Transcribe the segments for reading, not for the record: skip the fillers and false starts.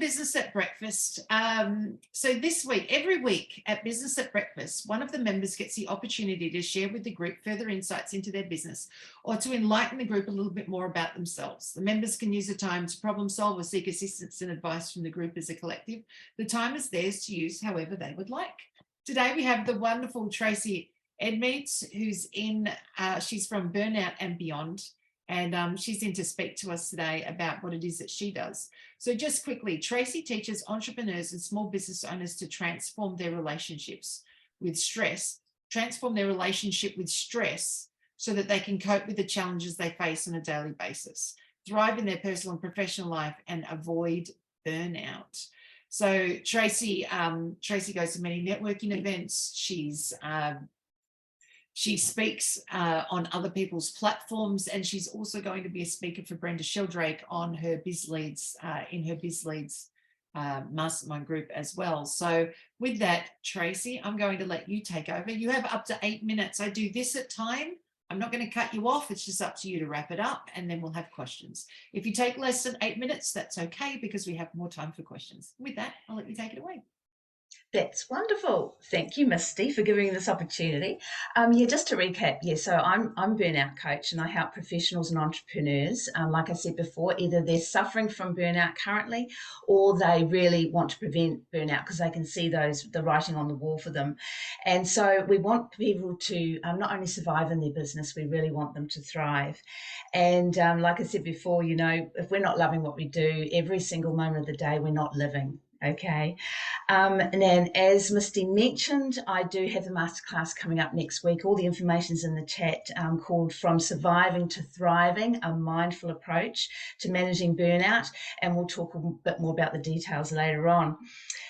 Business at Breakfast. So this week, every week at Business at Breakfast, one of the members gets the opportunity to share with the group further insights into their business or to enlighten the group a little bit more about themselves. The members can use the time to problem solve or seek assistance and advice from the group as a collective. The time is theirs to use however they would like. Today we have the wonderful Tracy Edmeades, she's from Burnout and Beyond. And she's in to speak to us today about what it is that she does. So just quickly, Tracy teaches entrepreneurs and small business owners to transform their relationship with stress so that they can cope with the challenges they face on a daily basis, thrive in their personal and professional life, and avoid burnout. So Tracy goes to many networking events. She speaks on other people's platforms, and she's also going to be a speaker for Brenda Sheldrake on her Biz Leads, in her Biz Leads mastermind group as well. So with that, Tracy, I'm going to let you take over. You have up to 8 minutes. I do this at time. I'm not going to cut you off. It's just up to you to wrap it up, and then we'll have questions. If you take less than 8 minutes, that's okay, because we have more time for questions. With that, I'll let you take it away. That's wonderful. Thank you, Misty, for giving me this opportunity. Just to recap, so I'm a burnout coach, and I help professionals and entrepreneurs. Like I said before, either they're suffering from burnout currently, or they really want to prevent burnout because they can see the writing on the wall for them. And so we want people to not only survive in their business, we really want them to thrive. And like I said before, if we're not loving what we do, every single moment of the day, we're not living. Okay. And then, as Misty mentioned, I do have the masterclass coming up next week. All the information's in the chat, called From Surviving to Thriving, a Mindful Approach to Managing Burnout. And we'll talk a bit more about the details later on.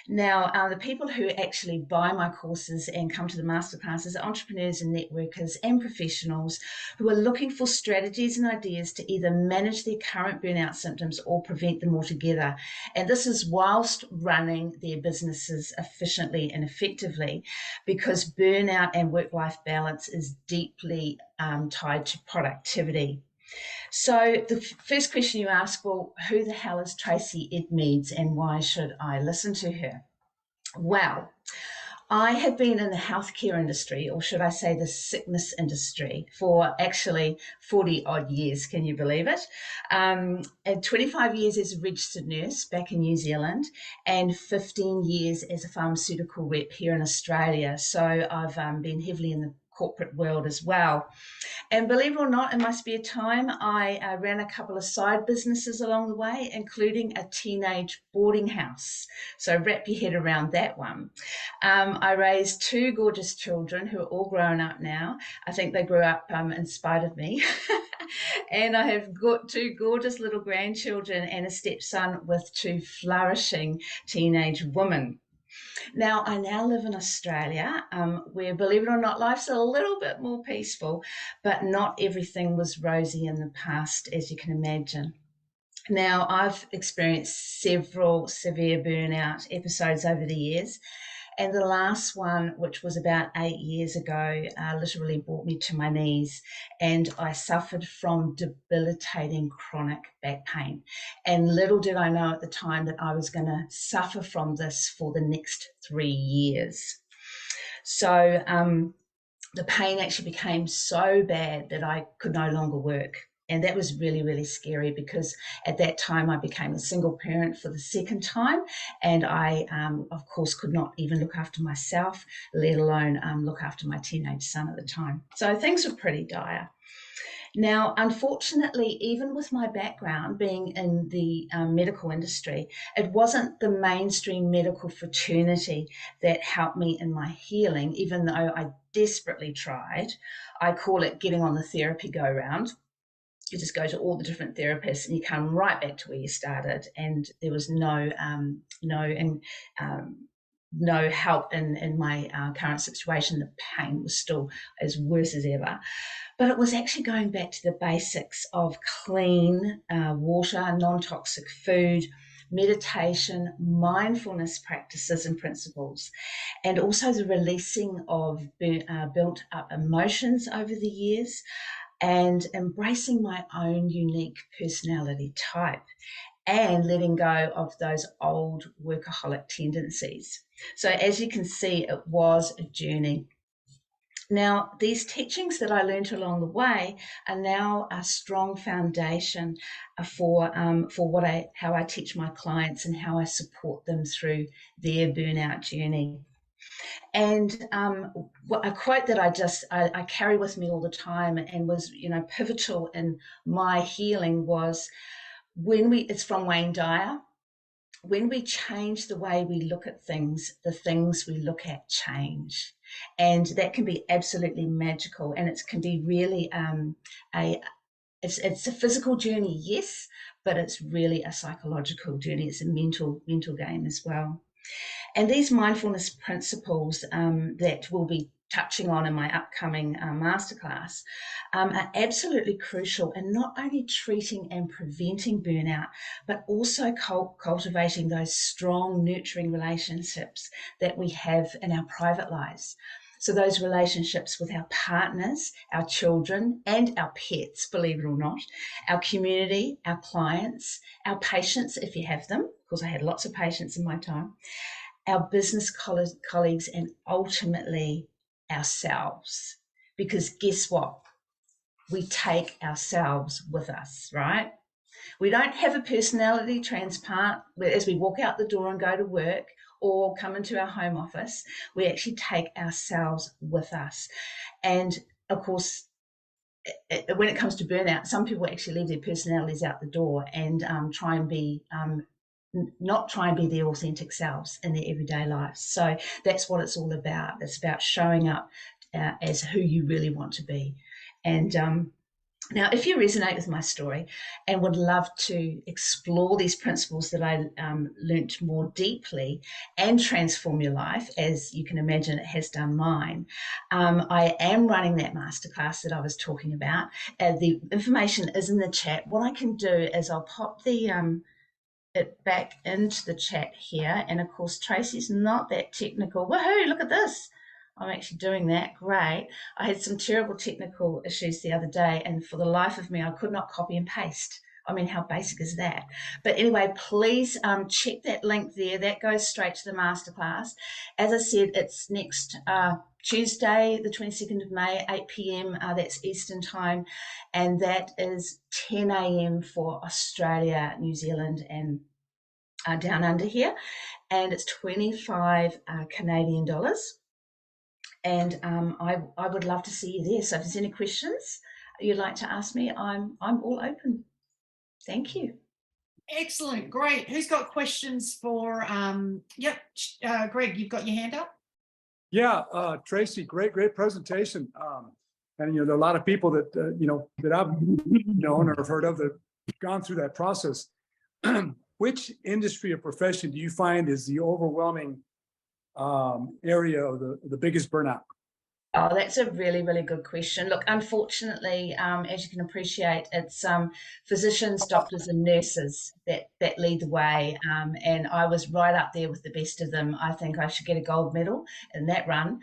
Now, the people who actually buy my courses and come to the masterclasses are entrepreneurs and networkers and professionals who are looking for strategies and ideas to either manage their current burnout symptoms or prevent them altogether. And this is whilst running their businesses efficiently and effectively, because burnout and work-life balance is deeply tied to productivity. So the first question you ask, well, who the hell is Tracy Edmeades and why should I listen to her? Well, I have been in the healthcare industry, or should I say the sickness industry, for actually 40 odd years. Can you believe it? And 25 years as a registered nurse back in New Zealand, and 15 years as a pharmaceutical rep here in Australia. So I've been heavily in the corporate world as well. And believe it or not, in my spare time, I ran a couple of side businesses along the way, including a teenage boarding house. So wrap your head around that one. I raised 2 gorgeous children who are all grown up now. I think they grew up in spite of me. And I have got 2 gorgeous little grandchildren and a stepson with 2 flourishing teenage women. Now, I now live in Australia, where, believe it or not, life's a little bit more peaceful, but not everything was rosy in the past, as you can imagine. Now, I've experienced several severe burnout episodes over the years, and the last one, which was about 8 years ago, literally brought me to my knees, and I suffered from debilitating chronic back pain. And little did I know at the time that I was going to suffer from this for the next 3 years. So the pain actually became so bad that I could no longer work. And that was really, really scary, because at that time I became a single parent for the second time, and I, of course, could not even look after myself, let alone look after my teenage son at the time. So things were pretty dire. Now, unfortunately, even with my background being in the medical industry, it wasn't the mainstream medical fraternity that helped me in my healing, even though I desperately tried. I call it getting on the therapy go-round. You just go to all the different therapists and you come right back to where you started, and there was no help in my current situation. The pain was still as worse as ever, but it was actually going back to the basics of clean water, non-toxic food, meditation, mindfulness practices and principles, and also the releasing of built up emotions over the years, and embracing my own unique personality type. and letting go of those old workaholic tendencies. So as you can see, it was a journey. Now, these teachings that I learned along the way are now a strong foundation for how I teach my clients and how I support them through their burnout journey. And a quote that I carry with me all the time and was, pivotal in my healing was it's from Wayne Dyer. When we change the way we look at things, the things we look at change. And that can be absolutely magical. And it can be really it's a physical journey, yes, but it's really a psychological journey. It's a mental game as well. And these mindfulness principles that we'll be touching on in my upcoming masterclass are absolutely crucial in not only treating and preventing burnout, but also cultivating those strong, nurturing relationships that we have in our private lives. So those relationships with our partners, our children, and our pets, believe it or not, our community, our clients, our patients, if you have them, because I had lots of patients in my time, our business colleagues, and ultimately ourselves. Because guess what? We take ourselves with us, right? We don't have a personality transplant as we walk out the door and go to work or come into our home office. We actually take ourselves with us. And of course, when it comes to burnout, some people actually leave their personalities out the door and not try and be their authentic selves in their everyday lives. So that's what it's all about. It's about showing up as who you really want to be. And now, if you resonate with my story and would love to explore these principles that I learnt more deeply and transform your life, as you can imagine it has done mine, I am running that masterclass that I was talking about. The information is in the chat. What I can do is I'll pop it back into the chat here. And of course, Tracy's not that technical. Woohoo, look at this. I'm actually doing that. Great. I had some terrible technical issues the other day, and for the life of me, I could not copy and paste. I mean, how basic is that? But anyway, please check that link there. That goes straight to the masterclass. As I said, it's next Tuesday, the 22nd of May, 8 p.m. That's Eastern time. And that is 10 a.m. for Australia, New Zealand, and down under here. And it's 25 Canadian dollars. And I would love to see you there. So if there's any questions you'd like to ask me, I'm all open. Thank you. Excellent, great. Who's got questions for? Greg, you've got your hand up. Yeah, Tracy, great presentation. And there are a lot of people that that I've known or have heard of that have gone through that process. Which industry or profession do you find is the overwhelming area of the biggest burnout? Oh, that's a really, really good question. Look, unfortunately, as you can appreciate, it's physicians, doctors, and nurses that lead the way. And I was right up there with the best of them. I think I should get a gold medal in that run.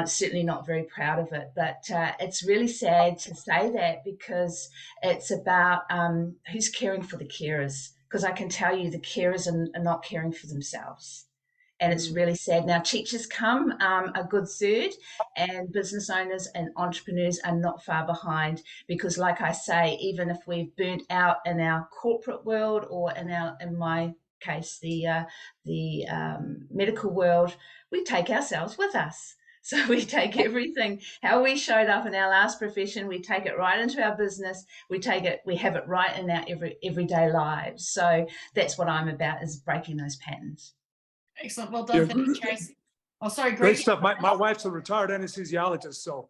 Certainly not very proud of it, but it's really sad to say that because it's about who's caring for the carers. Because I can tell you the carers are not caring for themselves. And it's really sad. Now, teachers come a good third, and business owners and entrepreneurs are not far behind because, like I say, even if we've burnt out in our corporate world or in my case, the medical world, we take ourselves with us. So we take everything, how we showed up in our last profession, we take it right into our business, we have it right in our everyday lives. So that's what I'm about, is breaking those patterns. Excellent. Well done. Thank you, Tracy. Oh, sorry, Greg. Great stuff. My wife's a retired anesthesiologist, so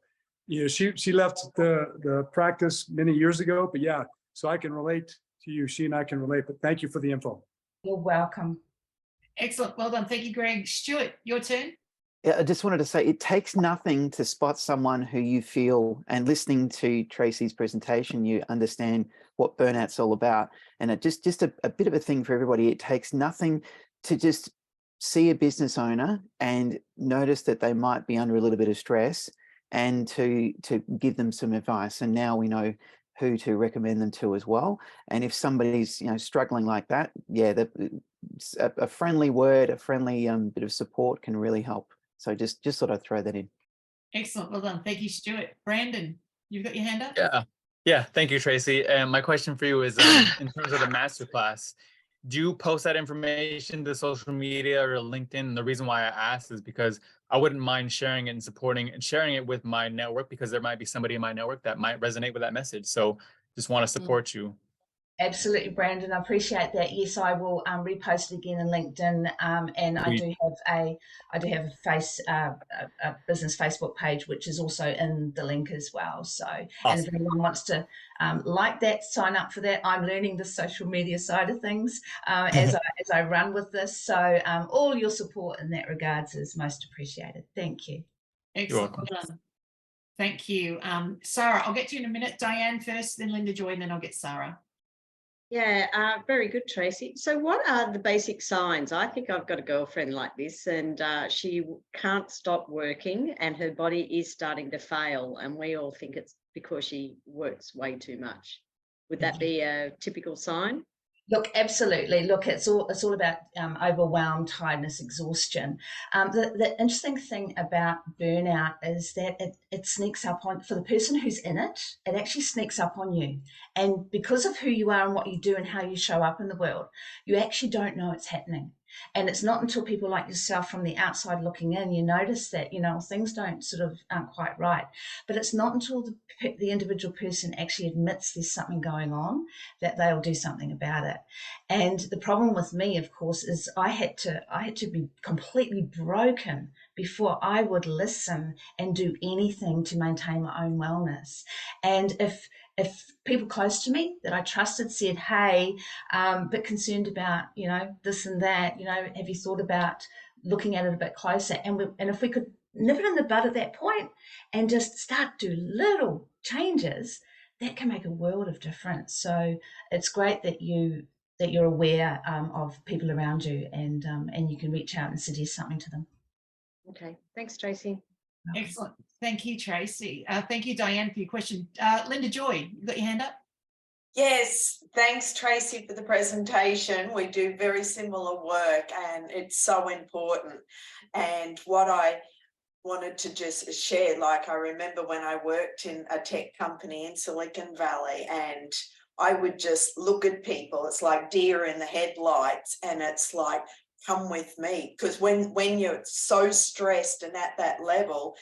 she left the practice many years ago. But yeah, so I can relate to you. She and I can relate. But thank you for the info. You're welcome. Excellent. Well done. Thank you, Greg. Stuart, your turn. Yeah, I just wanted to say it takes nothing to spot someone who you feel, and listening to Tracy's presentation, you understand what burnout's all about. And it just a bit of a thing for everybody. It takes nothing to just see a business owner and notice that they might be under a little bit of stress and to give them some advice. And now we know who to recommend them to as well. And if somebody's, you know, struggling like that, yeah, a friendly word, a friendly bit of support can really help. So just thought I'd throw that in. Excellent. Well done. Thank you, Stuart. Brandon, you've got your hand up? Yeah. Thank you, Tracy. And my question for you is, in terms of the masterclass, do you post that information to social media or LinkedIn? The reason why I asked is because I wouldn't mind sharing it and supporting and sharing it with my network, because there might be somebody in my network that might resonate with that message. So just want to support you. Absolutely, Brandon. I appreciate that. Yes, I will repost it again in LinkedIn, and I do have a business Facebook page, which is also in the link as well. So, Awesome. And if anyone wants to like that, sign up for that. I'm learning the social media side of things as I run with this. So, all your support in that regards is most appreciated. Thank you. Excellent. Well done. Thank you. Sarah, I'll get to you in a minute. Diane first, then Linda Joy, and then I'll get Sarah. Yeah, very good, Tracy. So what are the basic signs? I think I've got a girlfriend like this, and she can't stop working and her body is starting to fail, and we all think it's because she works way too much. Would that be a typical sign? Look, absolutely. Look, it's all about overwhelm, tiredness, exhaustion. The interesting thing about burnout is that it sneaks up on, for the person who's in it, it actually sneaks up on you. And because of who you are and what you do and how you show up in the world, you actually don't know it's happening. And it's not until people like yourself from the outside looking in, you notice that, you know, things aren't quite right. But it's not until the individual person actually admits there's something going on that they'll do something about it. And the problem with me, of course, is I had to be completely broken before I would listen and do anything to maintain my own wellness. And if people close to me that I trusted said, hey, bit concerned about, you know, this and that, you know, have you thought about looking at it a bit closer? And if we could nip it in the bud at that point and just start to do little changes, that can make a world of difference. So it's great that you're aware of people around you, and you can reach out and suggest something to them. Okay, thanks, Tracy. Excellent. Thank you, Tracy. Thank you, Diane, for your question. Linda Joy, you got your hand up? Yes, thanks, Tracy, for the presentation. We do very similar work and it's so important. And what I wanted to just share, like I remember when I worked in a tech company in Silicon Valley, and I would just look at people, it's like deer in the headlights, and it's like, come with me. Because when you're so stressed and at that level,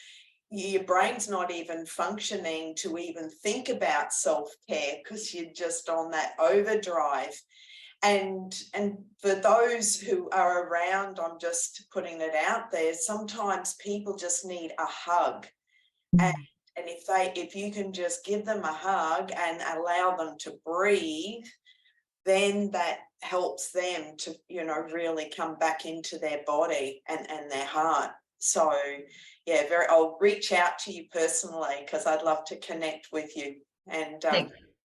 your brain's not even functioning to even think about self-care because you're just on that overdrive. And for those who are around, I'm just putting it out there, sometimes people just need a hug. And if you can just give them a hug and allow them to breathe, then that helps them to, you know, really come back into their body and their heart. So yeah, I'll reach out to you personally because I'd love to connect with you. And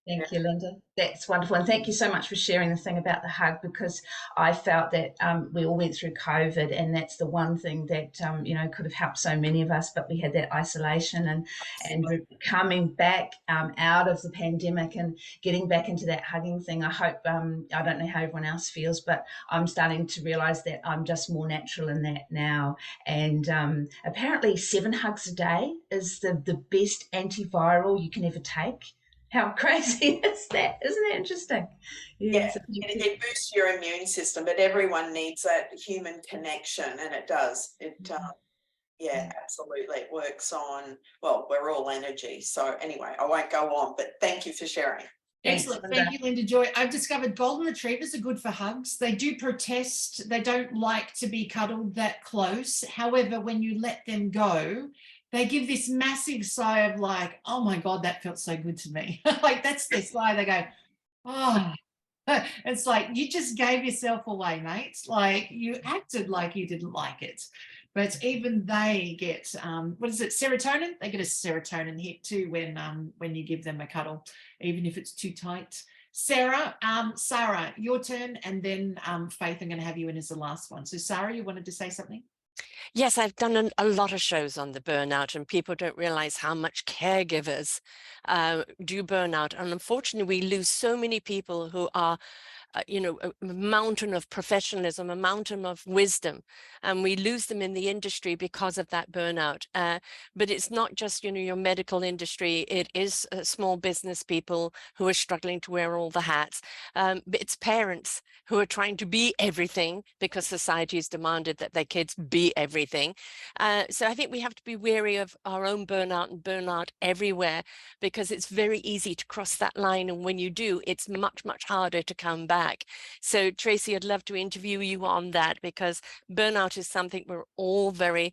Thank you, Linda. That's wonderful. And thank you so much for sharing the thing about the hug, because I felt that we all went through COVID, and that's the one thing that, you know, could have helped so many of us, but we had that isolation and coming back out of the pandemic and getting back into that hugging thing. I hope, I don't know how everyone else feels, but I'm starting to realize that I'm just more natural in that now. And apparently 7 hugs a day is the best antiviral you can ever take. How crazy is that? Isn't that interesting? Yeah, it boosts your immune system, but everyone needs that human connection, and it does. Yeah, absolutely. It works on, well, we're all energy. So anyway, I won't go on, but thank you for sharing. Excellent. Thank you, Linda Joy. I've discovered golden retrievers are good for hugs. They do protest. They don't like to be cuddled that close. However, when you let them go, they give this massive sigh of like, oh my God, that felt so good to me. Like that's their sigh. They go, oh, it's like you just gave yourself away, mate. Like you acted like you didn't like it. But even they get, what is it, serotonin? They get a serotonin hit too when you give them a cuddle, even if it's too tight. Sarah, your turn, and then Faith, I'm going to have you in as the last one. So Sarah, you wanted to say something? Yes, I've done a lot of shows on the burnout, and people don't realize how much caregivers do burnout. And unfortunately, we lose so many people who are a mountain of professionalism, a mountain of wisdom, and we lose them in the industry because of that burnout. But it's not just, your medical industry. It is small business people who are struggling to wear all the hats. But it's parents who are trying to be everything because society has demanded that their kids be everything. So I think we have to be wary of our own burnout and burnout everywhere, because it's very easy to cross that line. And when you do, it's much, much harder to come back. So Tracy, I'd love to interview you on that, because burnout is something we're all very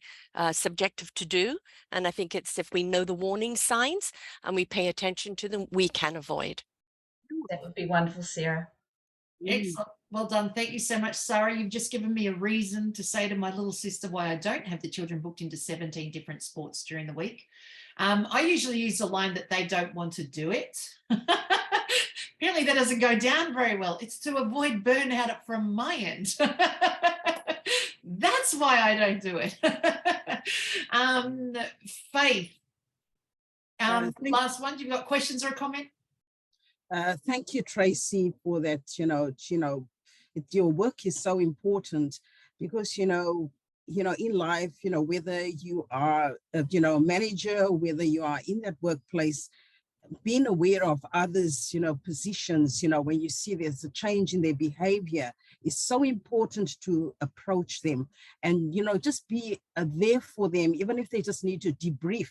subjective to do. And I think it's, if we know the warning signs and we pay attention to them, we can avoid. That would be wonderful, Sarah. Excellent. Well done. Thank you so much, Sarah. You've just given me a reason to say to my little sister why I don't have the children booked into 17 different sports during the week. I usually use the line that they don't want to do it. Apparently that doesn't go down very well. It's to avoid burnout from my end. That's why I don't do it. Faith, last one. You've got questions or a comment? Thank you, Tracy, for that. Your work is so important, because in life, whether you are a manager, whether you are in that workplace, being aware of others, positions, when you see there's a change in their behavior, is so important to approach them and, just be there for them, even if they just need to debrief.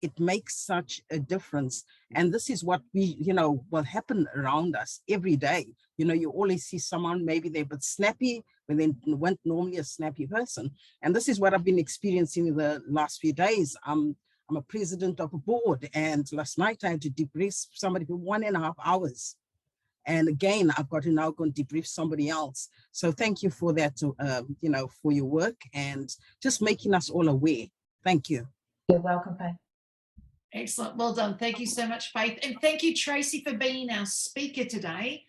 It makes such a difference. And this is what will happen around us every day. You always see someone, maybe they're a bit snappy, when they weren't normally a snappy person. And this is what I've been experiencing in the last few days. I'm a president of a board, and last night I had to debrief somebody for 1.5 hours. And again, I've got to now go and debrief somebody else. So thank you for that, for your work and just making us all aware. Thank you. You're welcome, Faith. Excellent. Well done. Thank you so much, Faith. And thank you, Tracy, for being our speaker today.